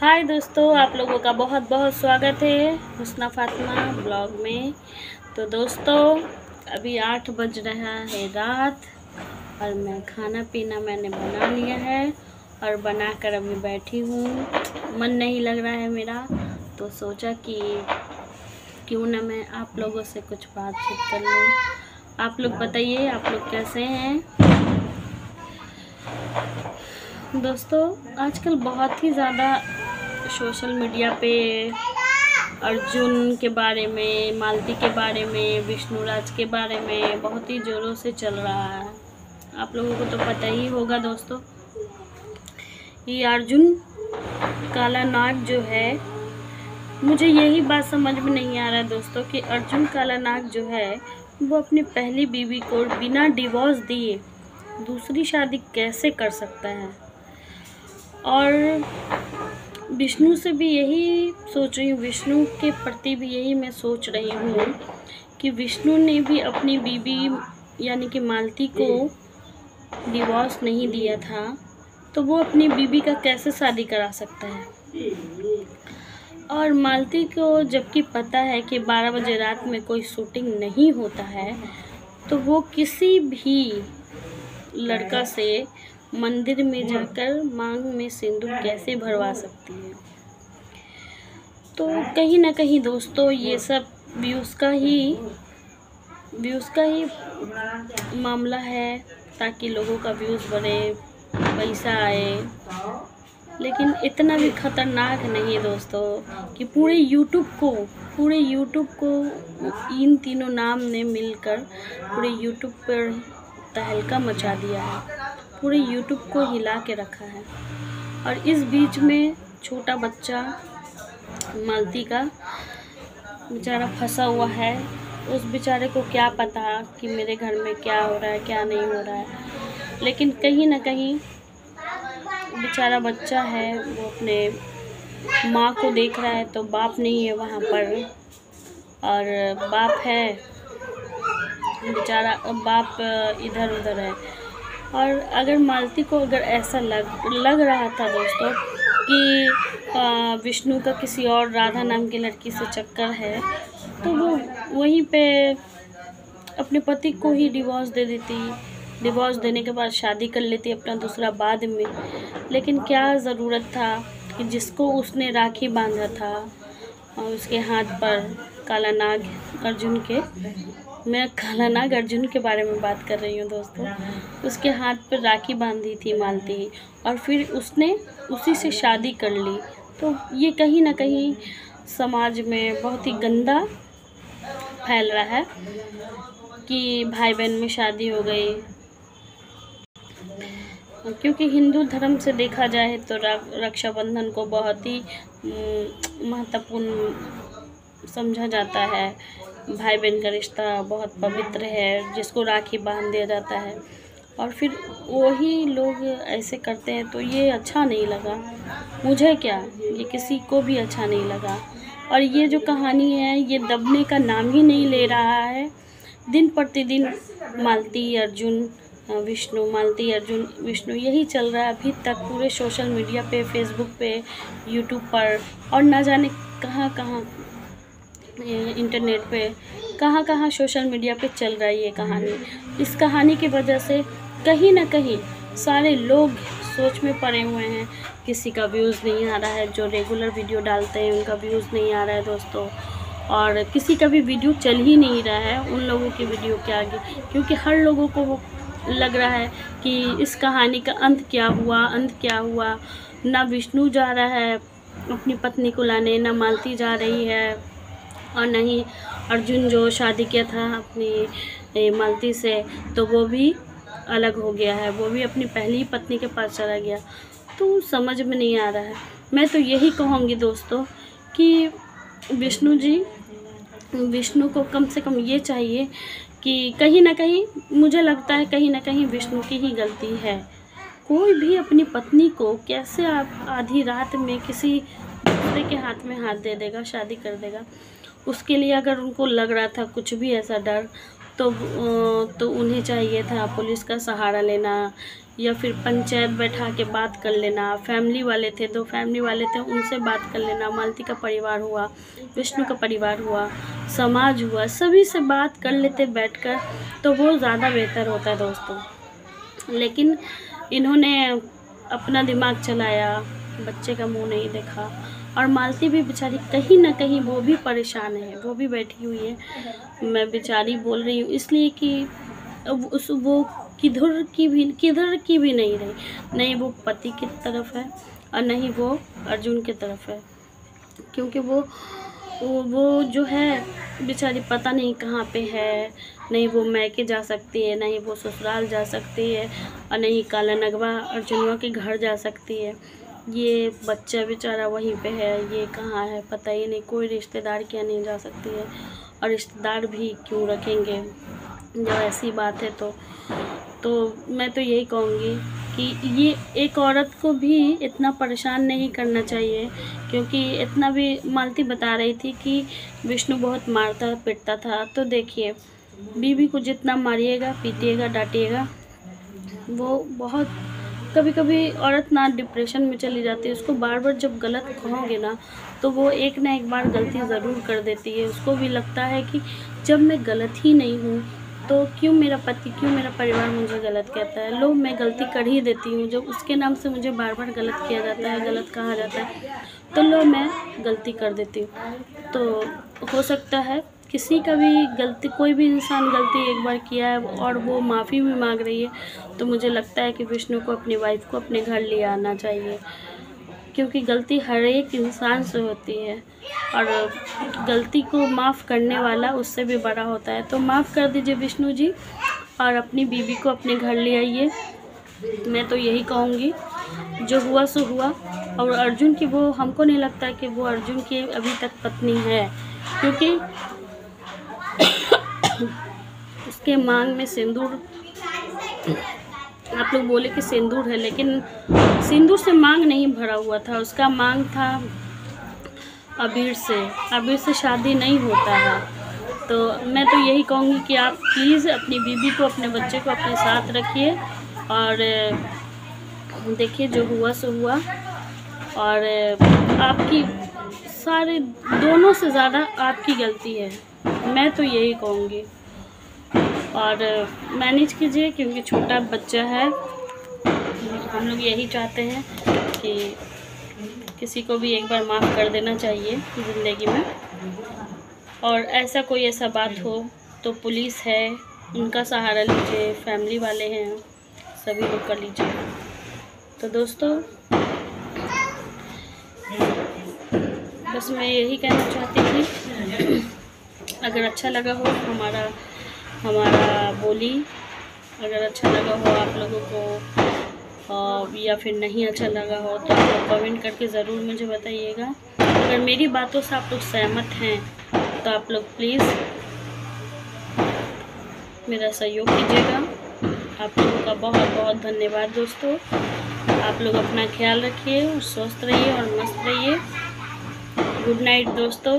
हाय दोस्तों, आप लोगों का बहुत बहुत स्वागत है हुस्ना फातिमा ब्लॉग में। तो दोस्तों अभी 8 बज रहा है रात और मैं खाना पीना मैंने बना लिया है और बनाकर अभी बैठी हूँ। मन नहीं लग रहा है मेरा, तो सोचा कि क्यों ना मैं आप लोगों से कुछ बातचीत कर लूँ। आप लोग बताइए, आप लोग कैसे हैं दोस्तों। आजकल बहुत ही ज़्यादा सोशल मीडिया पे अर्जुन के बारे में, मालती के बारे में, विष्णुराज के बारे में बहुत ही ज़ोरों से चल रहा है। आप लोगों को तो पता ही होगा दोस्तों, ये अर्जुन काला नाग जो है, मुझे यही बात समझ में नहीं आ रहा दोस्तों कि अर्जुन काला नाग जो है वो अपनी पहली बीवी को बिना डिवोर्स दिए दूसरी शादी कैसे कर सकता है। और विष्णु से भी यही सोच रही हूँ, विष्णु के प्रति भी यही मैं सोच रही हूँ कि विष्णु ने भी अपनी बीवी यानी कि मालती को डिवोर्स नहीं दिया था, तो वो अपनी बीवी का कैसे शादी करा सकता है। और मालती को जबकि पता है कि 12 बजे रात में कोई शूटिंग नहीं होता है, तो वो किसी भी लड़का से मंदिर में जाकर मांग में सिंदूर कैसे भरवा सकती है। तो कहीं ना कहीं दोस्तों ये सब व्यूज़ का ही मामला है, ताकि लोगों का व्यूज़ बढ़े, पैसा आए। लेकिन इतना भी खतरनाक नहीं है दोस्तों कि पूरे यूट्यूब को इन तीनों नाम ने मिलकर पूरे यूट्यूब पर तहलका मचा दिया है, पूरे यूट्यूब को हिला के रखा है। और इस बीच में छोटा बच्चा मालती का बेचारा फंसा हुआ है। उस बेचारे को क्या पता कि मेरे घर में क्या हो रहा है, क्या नहीं हो रहा है। लेकिन कहीं ना कहीं बेचारा बच्चा है, वो अपने माँ को देख रहा है, तो बाप नहीं है वहाँ पर, और बाप है बेचारा, बाप इधर उधर है। और अगर मालती को अगर ऐसा लग रहा था दोस्तों कि विष्णु का किसी और राधा नाम की लड़की से चक्कर है, तो वो वहीं पे अपने पति को ही डिवोर्स दे देती। डिवोर्स देने के बाद शादी कर लेती अपना दूसरा बाद में। लेकिन क्या ज़रूरत था कि जिसको उसने राखी बांधा था और उसके हाथ पर काला नाग अर्जुन के, मैं काला नाग अर्जुन के बारे में बात कर रही हूँ दोस्तों, उसके हाथ पर राखी बांधी थी मालती, और फिर उसने उसी से शादी कर ली। तो ये कहीं ना कहीं समाज में बहुत ही गंदा फैल रहा है कि भाई बहन में शादी हो गई। क्योंकि हिंदू धर्म से देखा जाए तो रक्षाबंधन को बहुत ही महत्वपूर्ण समझा जाता है। भाई बहन का रिश्ता बहुत पवित्र है, जिसको राखी बांध दिया जाता है, और फिर वही लोग ऐसे करते हैं, तो ये अच्छा नहीं लगा मुझे, क्या ये किसी को भी अच्छा नहीं लगा। और ये जो कहानी है ये दबने का नाम ही नहीं ले रहा है। दिन प्रतिदिन मालती अर्जुन विष्णु, मालती अर्जुन विष्णु, यही चल रहा है अभी तक पूरे सोशल मीडिया पे, फेसबुक पे, यूट्यूब पर, और ना जाने कहाँ कहाँ इंटरनेट पे, कहाँ कहाँ सोशल मीडिया पे चल रहा है ये कहानी। इस कहानी की वजह से कहीं ना कहीं सारे लोग सोच में पड़े हुए हैं। किसी का व्यूज़ नहीं आ रहा है, जो रेगुलर वीडियो डालते हैं उनका व्यूज़ नहीं आ रहा है दोस्तों, और किसी का भी वीडियो चल ही नहीं रहा है उन लोगों की वीडियो के आगे, क्योंकि हर लोगों को वो लग रहा है कि इस कहानी का अंत क्या हुआ। ना विष्णु जा रहा है अपनी पत्नी को लाने, ना मालती जा रही है, और नहीं अर्जुन जो शादी किया था अपनी मालती से, तो वो भी अलग हो गया है, वो भी अपनी पहली पत्नी के पास चला गया। तो समझ में नहीं आ रहा है। मैं तो यही कहूँगी दोस्तों कि विष्णु को कम से कम ये चाहिए कि कहीं ना कहीं, मुझे लगता है कहीं ना कहीं विष्णु की ही गलती है। कोई भी अपनी पत्नी को कैसे आप आधी रात में किसी दूसरे के हाथ में हाथ दे देगा, शादी कर देगा। उसके लिए अगर उनको लग रहा था कुछ भी ऐसा डर, तो उन्हें चाहिए था पुलिस का सहारा लेना या फिर पंचायत बैठा के बात कर लेना। फैमिली वाले थे, 2 फैमिली वाले थे, उनसे बात कर लेना। मालती का परिवार हुआ, विष्णु का परिवार हुआ, समाज हुआ, सभी से बात कर लेते बैठकर, तो वो ज़्यादा बेहतर होता है दोस्तों। लेकिन इन्होंने अपना दिमाग चलाया, बच्चे का मुंह नहीं देखा। और मालती भी बेचारी कहीं ना कहीं वो भी परेशान है, वो भी बैठी हुई है। मैं बेचारी बोल रही हूँ इसलिए कि अब वो किधर की भी नहीं रही, नहीं वो पति की तरफ है और नहीं वो अर्जुन की तरफ है। क्योंकि वो जो है बेचारी पता नहीं कहाँ पे है, नहीं वो मैके जा सकती है, नहीं वो ससुराल जा सकती है, और नहीं काला नगवा अर्जुनवा के घर जा सकती है। ये बच्चा बेचारा वहीं पे है, ये कहाँ है पता ही नहीं। कोई रिश्तेदार क्या नहीं जा सकती है, और रिश्तेदार भी क्यों रखेंगे जब ऐसी बात है। तो मैं तो यही कहूँगी कि ये एक औरत को भी इतना परेशान नहीं करना चाहिए। क्योंकि इतना भी मालती बता रही थी कि विष्णु बहुत मारता पीटता था। तो देखिए, बीवी को जितना मारिएगा, पीटिएगा, डांटिएगा, वो बहुत कभी कभी औरत ना डिप्रेशन में चली जाती है। उसको बार बार जब गलत कहोगे ना, तो वो एक ना एक बार गलती ज़रूर कर देती है। उसको भी लगता है कि जब मैं गलत ही नहीं हूँ तो क्यों मेरा पति, क्यों मेरा परिवार मुझे गलत कहता है। लो, मैं गलती कर ही देती हूँ, जब उसके नाम से मुझे बार बार गलत किया जाता है, गलत कहा जाता है, तो लो मैं गलती कर देती हूँ। तो हो सकता है किसी का भी गलती, कोई भी इंसान गलती एक बार किया है और वो माफ़ी भी मांग रही है, तो मुझे लगता है कि विष्णु को अपनी वाइफ को अपने घर ले आना चाहिए। क्योंकि गलती हर एक इंसान से होती है, और गलती को माफ़ करने वाला उससे भी बड़ा होता है। तो माफ़ कर दीजिए विष्णु जी, और अपनी बीवी को अपने घर ले आइए। मैं तो यही कहूँगी, जो हुआ सो हुआ। और अर्जुन की, वो हमको नहीं लगता कि वो अर्जुन की अभी तक पत्नी है, क्योंकि उसके मांग में सिंदूर, आप लोग बोले कि सिंदूर है, लेकिन सिंदूर से मांग नहीं भरा हुआ था, उसका मांग था अबीर से। अबीर से शादी नहीं होता है। तो मैं तो यही कहूँगी कि आप प्लीज़ अपनी बीवी को, अपने बच्चे को अपने साथ रखिए, और देखिए जो हुआ सो हुआ। और आपकी सारे, दोनों से ज़्यादा आपकी गलती है, मैं तो यही कहूँगी। और मैनेज कीजिए, क्योंकि छोटा बच्चा है। हम लोग यही चाहते हैं कि किसी को भी एक बार माफ़ कर देना चाहिए ज़िंदगी में। और ऐसा बात हो तो पुलिस है, उनका सहारा लीजिए, फैमिली वाले हैं, सभी लोग कर लीजिए। तो दोस्तों, बस मैं यही कहना चाहती थी। अगर अच्छा लगा हो हमारा बोली, अगर अच्छा लगा हो आप लोगों को, या फिर नहीं अच्छा लगा हो, तो आप लोग कमेंट करके ज़रूर मुझे बताइएगा। अगर मेरी बातों से आप लोग सहमत हैं तो आप लोग प्लीज़ मेरा सहयोग कीजिएगा। आप लोगों का बहुत बहुत धन्यवाद दोस्तों। आप लोग अपना ख्याल रखिए और स्वस्थ रहिए और मस्त रहिए। गुड नाइट दोस्तों।